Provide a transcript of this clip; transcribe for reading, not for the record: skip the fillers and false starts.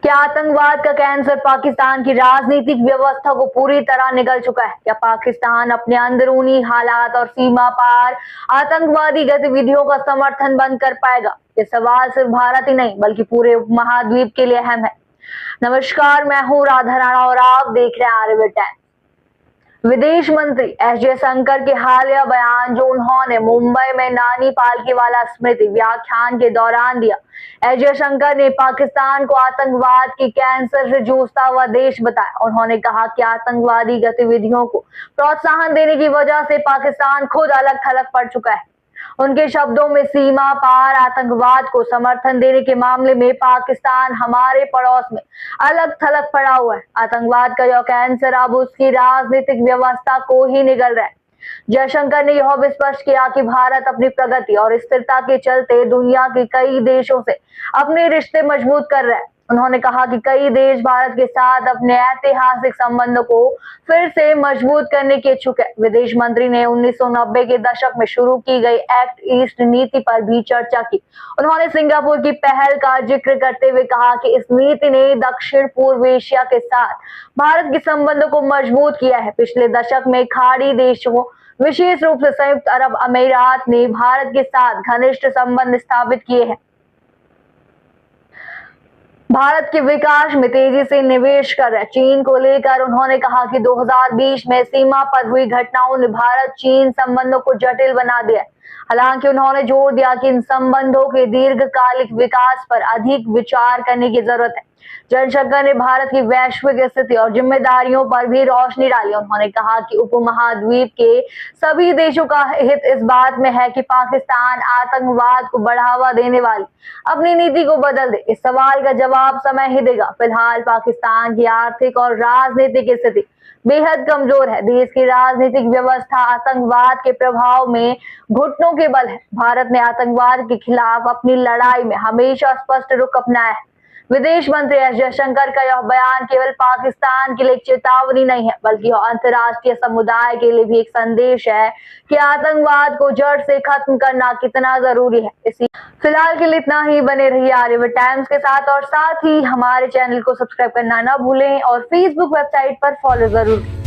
क्या आतंकवाद का कैंसर पाकिस्तान की राजनीतिक व्यवस्था को पूरी तरह निगल चुका है? क्या पाकिस्तान अपने अंदरूनी हालात और सीमा पार आतंकवादी गतिविधियों का समर्थन बंद कर पाएगा? ये सवाल सिर्फ भारत ही नहीं बल्कि पूरे उपमहाद्वीप के लिए अहम है। नमस्कार, मैं हूँ राधा राणा और आप देख रहे हैं आर्यभट्ट टाइम्स। विदेश मंत्री एस जयशंकर के हालिया बयान जो उन्होंने मुंबई में नानी पालकीवाला स्मृति व्याख्यान के दौरान दिया। एस जयशंकर ने पाकिस्तान को आतंकवाद के कैंसर से जूझता हुआ देश बताया। उन्होंने कहा कि आतंकवादी गतिविधियों को प्रोत्साहन देने की वजह से पाकिस्तान खुद अलग थलग पड़ चुका है। उनके शब्दों में सीमा पार आतंकवाद को समर्थन देने के मामले में पाकिस्तान हमारे पड़ोस में अलग थलग पड़ा हुआ है। आतंकवाद का यह कैंसर अब उसकी राजनीतिक व्यवस्था को ही निगल रहा है। जयशंकर ने यह भी स्पष्ट किया कि भारत अपनी प्रगति और स्थिरता के चलते दुनिया के कई देशों से अपने रिश्ते मजबूत कर रहा है। उन्होंने कहा कि कई देश भारत के साथ अपने ऐतिहासिक संबंधों को फिर से मजबूत करने के इच्छुक है। विदेश मंत्री ने 1990 के दशक में शुरू की गई एक्ट ईस्ट नीति पर भी चर्चा की। उन्होंने सिंगापुर की पहल का जिक्र करते हुए कहा कि इस नीति ने दक्षिण पूर्व एशिया के साथ भारत के संबंधों को मजबूत किया है। पिछले दशक में खाड़ी देशों, विशेष रूप से संयुक्त अरब अमीरात ने भारत के साथ घनिष्ठ संबंध स्थापित किए हैं। भारत के विकास में तेजी से निवेश कर रहे चीन को लेकर उन्होंने कहा कि 2020 में सीमा पर हुई घटनाओं ने भारत चीन संबंधों को जटिल बना दिया है। हालांकि उन्होंने जोर दिया कि इन संबंधों के दीर्घकालिक विकास पर अधिक विचार करने की जरूरत है। जयशंकर ने भारत की वैश्विक स्थिति और जिम्मेदारियों पर भी रोशनी डाली। उन्होंने कहा कि उपमहाद्वीप के सभी देशों का हित इस बात में है कि पाकिस्तान आतंकवाद को बढ़ावा देने वाली अपनी नीति को बदल दे। इस सवाल का जवाब समय ही देगा। फिलहाल पाकिस्तान की आर्थिक और राजनीतिक स्थिति बेहद कमजोर है। देश की राजनीतिक व्यवस्था आतंकवाद के प्रभाव में घुटनों के बल है। भारत ने आतंकवाद के खिलाफ अपनी लड़ाई में हमेशा स्पष्ट रुख अपनाया है। विदेश मंत्री एस जयशंकर का यह बयान केवल पाकिस्तान के लिए चेतावनी नहीं है बल्कि यह अंतर्राष्ट्रीय समुदाय के लिए भी एक संदेश है कि आतंकवाद को जड़ से खत्म करना कितना जरूरी है। इसी फिलहाल के लिए इतना ही। बने रहिए आर्यभट्ट टाइम्स के साथ और साथ ही हमारे चैनल को सब्सक्राइब करना ना भूलें और फेसबुक वेबसाइट पर फॉलो जरूर।